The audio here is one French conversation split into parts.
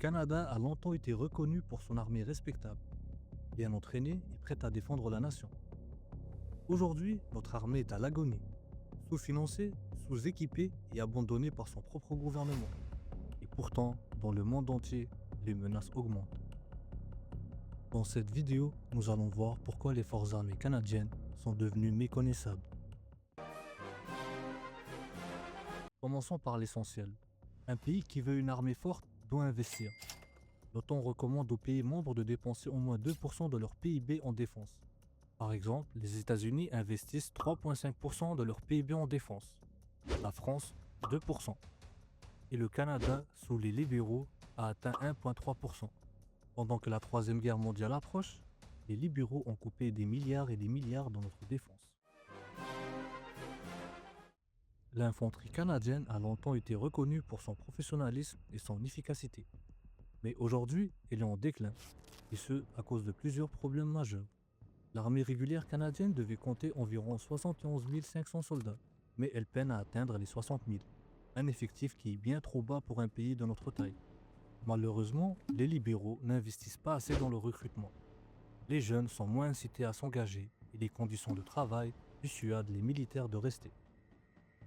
Canada a longtemps été reconnu pour son armée respectable, bien entraînée et prête à défendre la nation. Aujourd'hui, notre armée est à l'agonie, sous-financée, sous-équipée et abandonnée par son propre gouvernement. Et pourtant, dans le monde entier, les menaces augmentent. Dans cette vidéo, nous allons voir pourquoi les forces armées canadiennes sont devenues méconnaissables. Commençons par l'essentiel. Un pays qui veut une armée forte doit investir. L'OTAN recommande aux pays membres de dépenser au moins 2% de leur PIB en défense. Par exemple, les États-Unis investissent 3,5% de leur PIB en défense. La France, 2%. Et le Canada, sous les libéraux, a atteint 1,3%. Pendant que la Troisième Guerre mondiale approche, les libéraux ont coupé des milliards et des milliards dans notre défense. L'infanterie canadienne a longtemps été reconnue pour son professionnalisme et son efficacité. Mais aujourd'hui, elle est en déclin, et ce, à cause de plusieurs problèmes majeurs. L'armée régulière canadienne devait compter environ 71 500 soldats, mais elle peine à atteindre les 60 000, un effectif qui est bien trop bas pour un pays de notre taille. Malheureusement, les libéraux n'investissent pas assez dans le recrutement. Les jeunes sont moins incités à s'engager, et les conditions de travail dissuadent les militaires de rester.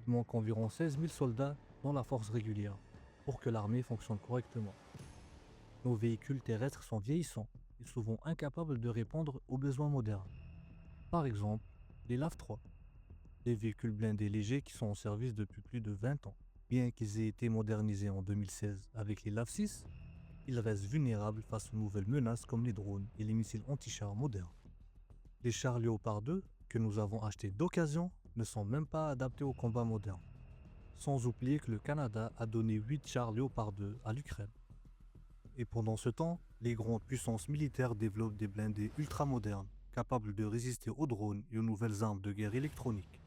Il manque environ 16 000 soldats dans la force régulière, pour que l'armée fonctionne correctement. Nos véhicules terrestres sont vieillissants et souvent incapables de répondre aux besoins modernes. Par exemple, les LAV-3, des véhicules blindés légers qui sont en service depuis plus de 20 ans. Bien qu'ils aient été modernisés en 2016 avec les LAV-6, ils restent vulnérables face aux nouvelles menaces comme les drones et les missiles anti-chars modernes. Les chars Léopard 2, que nous avons achetés d'occasion, ne sont même pas adaptés au combat moderne. Sans oublier que le Canada a donné 8 chars Léopard 2 à l'Ukraine. Et pendant ce temps, les grandes puissances militaires développent des blindés ultramodernes, capables de résister aux drones et aux nouvelles armes de guerre électroniques.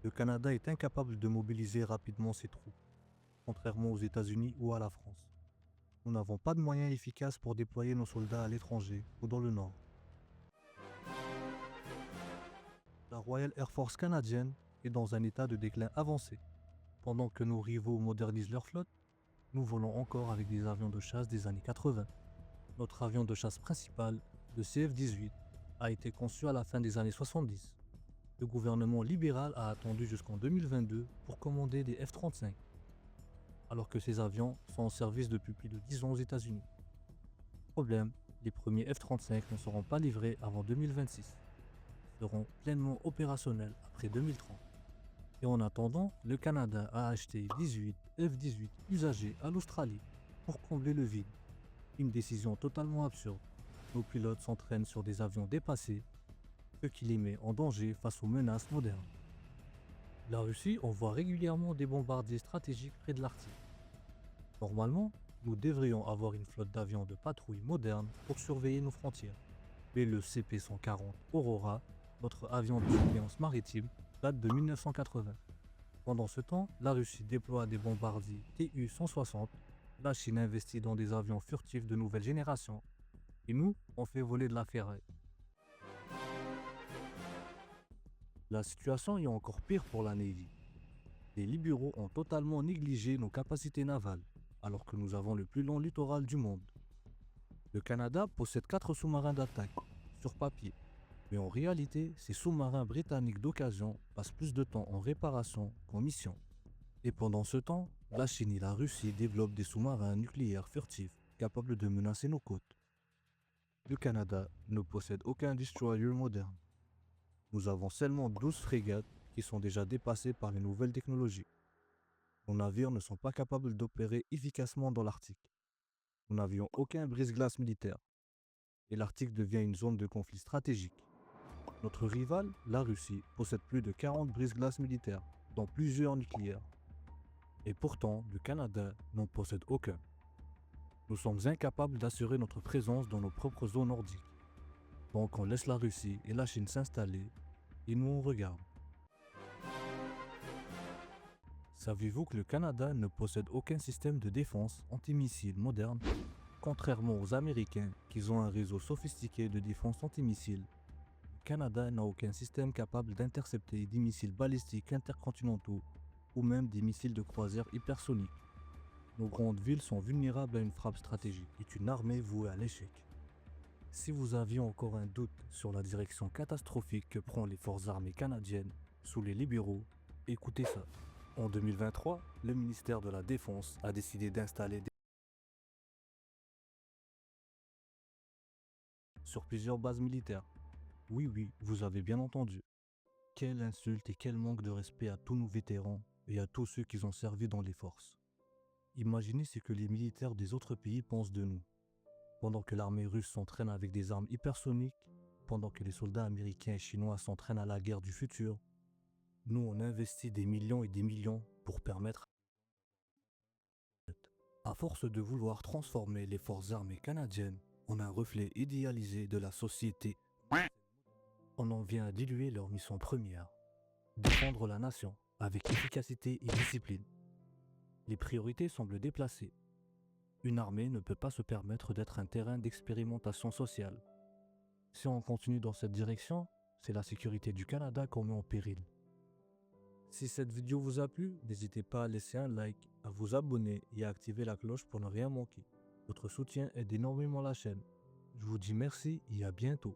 Le Canada est incapable de mobiliser rapidement ses troupes, contrairement aux États-Unis ou à la France. Nous n'avons pas de moyens efficaces pour déployer nos soldats à l'étranger ou dans le Nord. La Royal Air Force canadienne est dans un état de déclin avancé. Pendant que nos rivaux modernisent leur flotte, nous volons encore avec des avions de chasse des années 80. Notre avion de chasse principal, le CF-18, a été conçu à la fin des années 70. Le gouvernement libéral a attendu jusqu'en 2022 pour commander des F-35, alors que ces avions sont en service depuis plus de 10 ans aux États-Unis. Problème, les premiers F-35 ne seront pas livrés avant 2026. Ils seront pleinement opérationnels après 2030. Et en attendant, le Canada a acheté 18 F-18 usagés à l'Australie pour combler le vide. Une décision totalement absurde. Nos pilotes s'entraînent sur des avions dépassés, ce qui les met en danger face aux menaces modernes. La Russie envoie régulièrement des bombardiers stratégiques près de l'Arctique. Normalement, nous devrions avoir une flotte d'avions de patrouille moderne pour surveiller nos frontières. Mais le CP-140 Aurora, notre avion de surveillance maritime, date de 1980. Pendant ce temps, la Russie déploie des bombardiers Tu-160, la Chine investit dans des avions furtifs de nouvelle génération, et nous, on fait voler de la ferraille. La situation est encore pire pour la Navy. Les libéraux ont totalement négligé nos capacités navales, alors que nous avons le plus long littoral du monde. Le Canada possède 4 sous-marins d'attaque, sur papier. Mais en réalité, ces sous-marins britanniques d'occasion passent plus de temps en réparation qu'en mission. Et pendant ce temps, la Chine et la Russie développent des sous-marins nucléaires furtifs capables de menacer nos côtes. Le Canada ne possède aucun destroyer moderne. Nous avons seulement 12 frégates qui sont déjà dépassées par les nouvelles technologies. Nos navires ne sont pas capables d'opérer efficacement dans l'Arctique. Nous n'avions aucun brise-glace militaire. Et l'Arctique devient une zone de conflit stratégique. Notre rival, la Russie, possède plus de 40 brise-glaces militaires, dont plusieurs nucléaires. Et pourtant, le Canada n'en possède aucun. Nous sommes incapables d'assurer notre présence dans nos propres zones nordiques. Donc on laisse la Russie et la Chine s'installer, et nous on regarde. Saviez-vous que le Canada ne possède aucun système de défense antimissile moderne? Contrairement aux Américains, qui ont un réseau sophistiqué de défense antimissile, le Canada n'a aucun système capable d'intercepter des missiles balistiques intercontinentaux ou même des missiles de croisière hypersoniques. Nos grandes villes sont vulnérables à une frappe stratégique et une armée vouée à l'échec. Si vous aviez encore un doute sur la direction catastrophique que prend les forces armées canadiennes sous les libéraux, écoutez ça. En 2023, le ministère de la Défense a décidé d'installer sur plusieurs bases militaires. Oui, oui, vous avez bien entendu. Quelle insulte et quel manque de respect à tous nos vétérans et à tous ceux qui ont servi dans les forces. Imaginez ce que les militaires des autres pays pensent de nous. Pendant que l'armée russe s'entraîne avec des armes hypersoniques, pendant que les soldats américains et chinois s'entraînent à la guerre du futur, nous on investit des millions et des millions pour permettre, à force de vouloir transformer les forces armées canadiennes en un reflet idéalisé de la société, on en vient à diluer leur mission première, défendre la nation avec efficacité et discipline. Les priorités semblent déplacées. Une armée ne peut pas se permettre d'être un terrain d'expérimentation sociale. Si on continue dans cette direction, c'est la sécurité du Canada qu'on met en péril. Si cette vidéo vous a plu, n'hésitez pas à laisser un like, à vous abonner et à activer la cloche pour ne rien manquer. Votre soutien aide énormément la chaîne. Je vous dis merci et à bientôt.